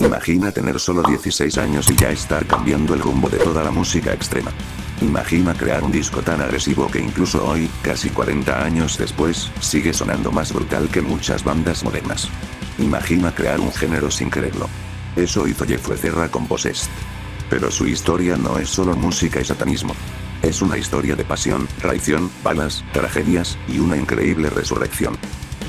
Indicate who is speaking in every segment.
Speaker 1: Imagina tener solo 16 años y ya estar cambiando el rumbo de toda la música extrema. Imagina crear un disco tan agresivo que incluso hoy, casi 40 años después, sigue sonando más brutal que muchas bandas modernas. Imagina crear un género sin quererlo. Eso hizo Jeff Becerra con Possessed. Pero su historia no es solo música y satanismo. Es una historia de pasión, traición, balas, tragedias, y una increíble resurrección.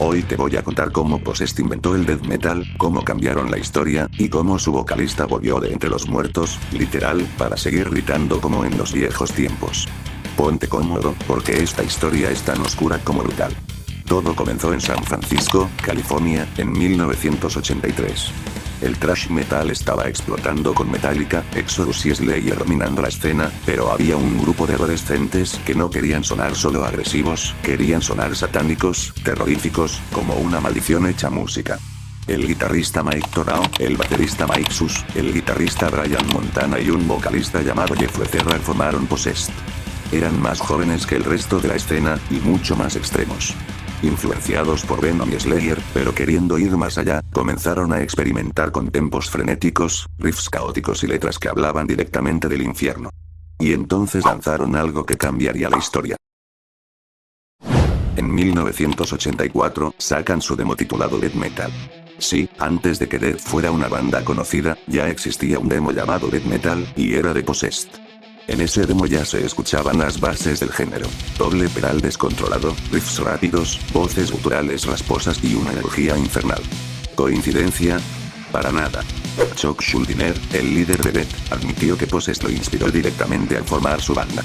Speaker 1: Hoy te voy a contar cómo Possessed inventó el death metal, cómo cambiaron la historia, y cómo su vocalista volvió de entre los muertos, literal, para seguir gritando como en los viejos tiempos. Ponte cómodo, porque esta historia es tan oscura como brutal. Todo comenzó en San Francisco, California, en 1983. El thrash metal estaba explotando con Metallica, Exodus y Slayer dominando la escena, pero había un grupo de adolescentes que no querían sonar solo agresivos, querían sonar satánicos, terroríficos, como una maldición hecha música. El guitarrista Mike Torao, el baterista Mike Sus, el guitarrista Brian Montana y un vocalista llamado Jeff Becerra formaron Possessed. Eran más jóvenes que el resto de la escena, y mucho más extremos. Influenciados por Venom y Slayer, pero queriendo ir más allá, comenzaron a experimentar con tempos frenéticos, riffs caóticos y letras que hablaban directamente del infierno. Y entonces lanzaron algo que cambiaría la historia. En 1984, sacan su demo titulado Death Metal. Sí, antes de que Death fuera una banda conocida, ya existía un demo llamado Death Metal, y era de Possessed. En ese demo ya se escuchaban las bases del género. Doble pedal descontrolado, riffs rápidos, voces guturales rasposas y una energía infernal. ¿Coincidencia? Para nada. Chuck Schuldiner, el líder de Death, admitió que Possessed lo inspiró directamente al formar su banda.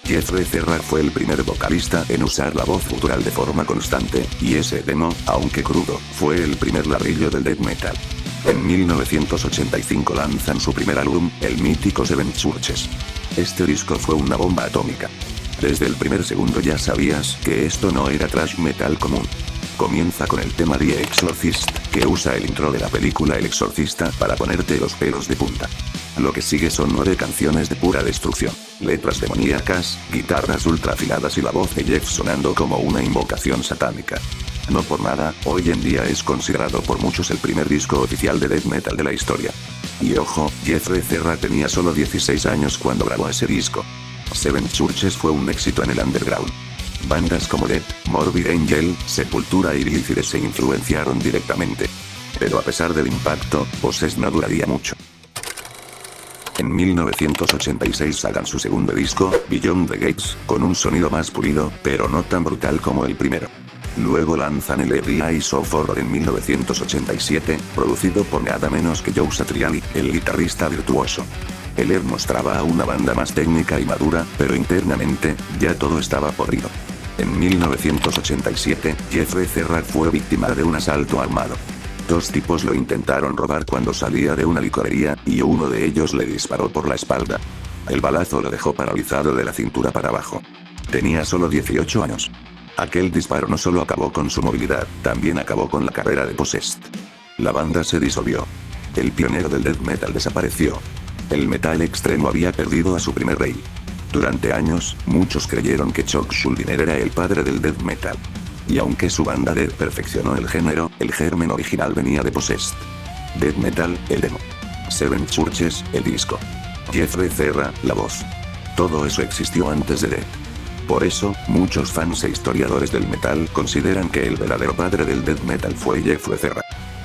Speaker 1: Jeff Becerra fue el primer vocalista en usar la voz gutural de forma constante, y ese demo, aunque crudo, fue el primer ladrillo del death metal. En 1985 lanzan su primer álbum, el mítico Seven Churches. Este disco fue una bomba atómica. Desde el primer segundo ya sabías que esto no era thrash metal común. Comienza con el tema The Exorcist, que usa el intro de la película El Exorcista para ponerte los pelos de punta. Lo que sigue son 9 canciones de pura destrucción, letras demoníacas, guitarras ultra afiladas y la voz de Jeff sonando como una invocación satánica. No por nada, hoy en día es considerado por muchos el primer disco oficial de death metal de la historia. Y ojo, Jeff Becerra tenía solo 16 años cuando grabó ese disco. Seven Churches fue un éxito en el underground. Bandas como Death, Morbid Angel, Sepultura y Illithid se influenciaron directamente. Pero a pesar del impacto, Possessed no duraría mucho. En 1986 sacan su segundo disco, Beyond the Gates, con un sonido más pulido, pero no tan brutal como el primero. Luego lanzan el Every Eyes of Horror en 1987, producido por nada menos que Joe Satriani, el guitarrista virtuoso. El mostraba a una banda más técnica y madura, pero internamente, ya todo estaba podrido. En 1987, Jeff Becerra fue víctima de un asalto armado. 2 tipos lo intentaron robar cuando salía de una licorería, y uno de ellos le disparó por la espalda. El balazo lo dejó paralizado de la cintura para abajo. Tenía solo 18 años. Aquel disparo no solo acabó con su movilidad, también acabó con la carrera de Possessed. La banda se disolvió. El pionero del death metal desapareció. El metal extremo había perdido a su primer rey. Durante años, muchos creyeron que Chuck Schuldiner era el padre del death metal. Y aunque su banda Death perfeccionó el género, el germen original venía de Possessed. Death metal, el demo. Seven Churches, el disco. Jeff Becerra, la voz. Todo eso existió antes de Death. Por eso, muchos fans e historiadores del metal consideran que el verdadero padre del death metal fue Jeff Becerra.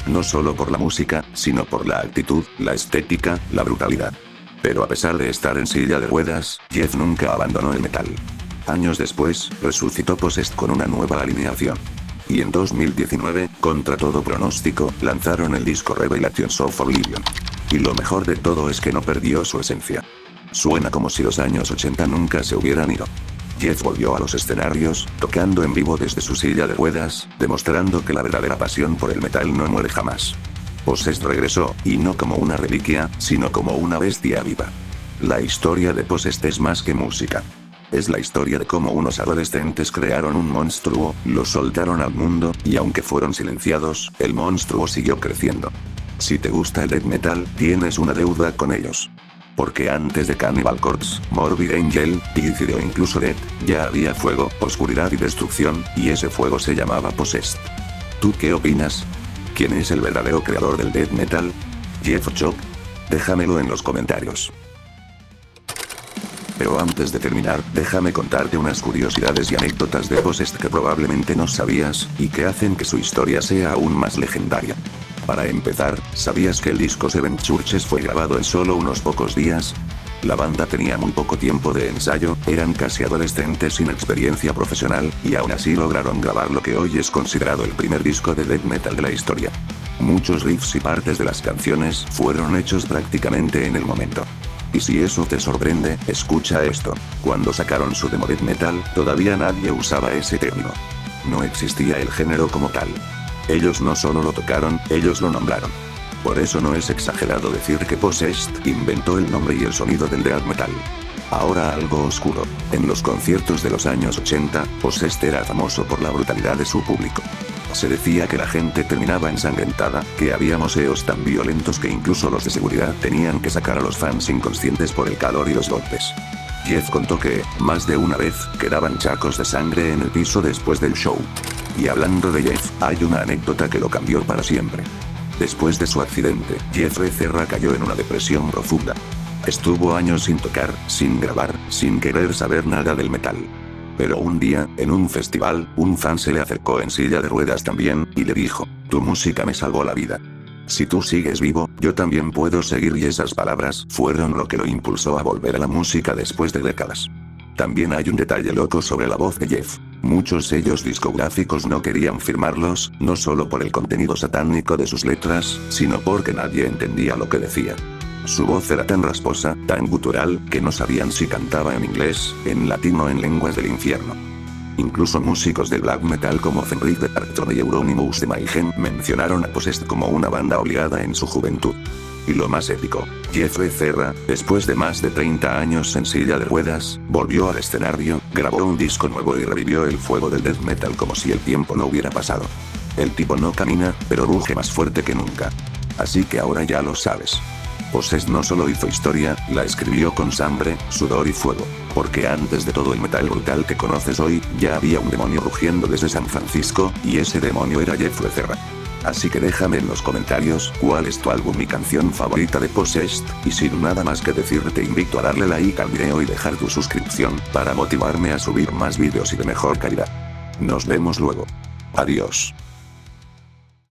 Speaker 1: No solo por la música, sino por la actitud, la estética, la brutalidad. Pero a pesar de estar en silla de ruedas, Jeff nunca abandonó el metal. Años después, resucitó Possessed con una nueva alineación. Y en 2019, contra todo pronóstico, lanzaron el disco Revelations of Oblivion. Y lo mejor de todo es que no perdió su esencia. Suena como si los años 80 nunca se hubieran ido. Jeff volvió a los escenarios, tocando en vivo desde su silla de ruedas, demostrando que la verdadera pasión por el metal no muere jamás. Possessed regresó, y no como una reliquia, sino como una bestia viva. La historia de Possessed es más que música. Es la historia de cómo unos adolescentes crearon un monstruo, lo soltaron al mundo, y aunque fueron silenciados, el monstruo siguió creciendo. Si te gusta el death metal, tienes una deuda con ellos. Porque antes de Cannibal Corpse, Morbid Angel, Illithid o incluso Death, ya había fuego, oscuridad y destrucción, y ese fuego se llamaba Possessed. ¿Tú qué opinas? ¿Quién es el verdadero creador del death metal? Jeff Chop? Déjamelo en los comentarios. Pero antes de terminar, déjame contarte unas curiosidades y anécdotas de Possessed que probablemente no sabías, y que hacen que su historia sea aún más legendaria. Para empezar, ¿sabías que el disco Seven Churches fue grabado en solo unos pocos días? La banda tenía muy poco tiempo de ensayo, eran casi adolescentes sin experiencia profesional, y aún así lograron grabar lo que hoy es considerado el primer disco de death metal de la historia. Muchos riffs y partes de las canciones fueron hechos prácticamente en el momento. Y si eso te sorprende, escucha esto. Cuando sacaron su demo death metal, todavía nadie usaba ese término. No existía el género como tal. Ellos no solo lo tocaron, ellos lo nombraron. Por eso no es exagerado decir que Possessed inventó el nombre y el sonido del death metal. Ahora algo oscuro. En los conciertos de los años 80, Possessed era famoso por la brutalidad de su público. Se decía que la gente terminaba ensangrentada, que había moseos tan violentos que incluso los de seguridad tenían que sacar a los fans inconscientes por el calor y los golpes. Jeff contó que, más de una vez, quedaban charcos de sangre en el piso después del show. Y hablando de Jeff, hay una anécdota que lo cambió para siempre. Después de su accidente, Jeff Becerra cayó en una depresión profunda. Estuvo años sin tocar, sin grabar, sin querer saber nada del metal. Pero un día, en un festival, un fan se le acercó en silla de ruedas también, y le dijo: "Tu música me salvó la vida. Si tú sigues vivo, yo también puedo seguir", y esas palabras fueron lo que lo impulsó a volver a la música después de décadas. También hay un detalle loco sobre la voz de Jeff. Muchos sellos discográficos no querían firmarlos, no solo por el contenido satánico de sus letras, sino porque nadie entendía lo que decía. Su voz era tan rasposa, tan gutural, que no sabían si cantaba en inglés, en latín o en lenguas del infierno. Incluso músicos del black metal como Fenrir de Darkthrone y Euronymous de Mayhem mencionaron a Possessed como una banda obligada en su juventud. Y lo más épico, Jeff Becerra, después de más de 30 años en silla de ruedas, volvió al escenario, grabó un disco nuevo y revivió el fuego del death metal como si el tiempo no hubiera pasado. El tipo no camina, pero ruge más fuerte que nunca. Así que ahora ya lo sabes. Possessed no solo hizo historia, la escribió con sangre, sudor y fuego. Porque antes de todo el metal brutal que conoces hoy, ya había un demonio rugiendo desde San Francisco, y ese demonio era Jeff Becerra. Así que déjame en los comentarios cuál es tu álbum y canción favorita de Possessed, y sin nada más que decir te invito a darle like al video y dejar tu suscripción, para motivarme a subir más vídeos y de mejor calidad. Nos vemos luego. Adiós.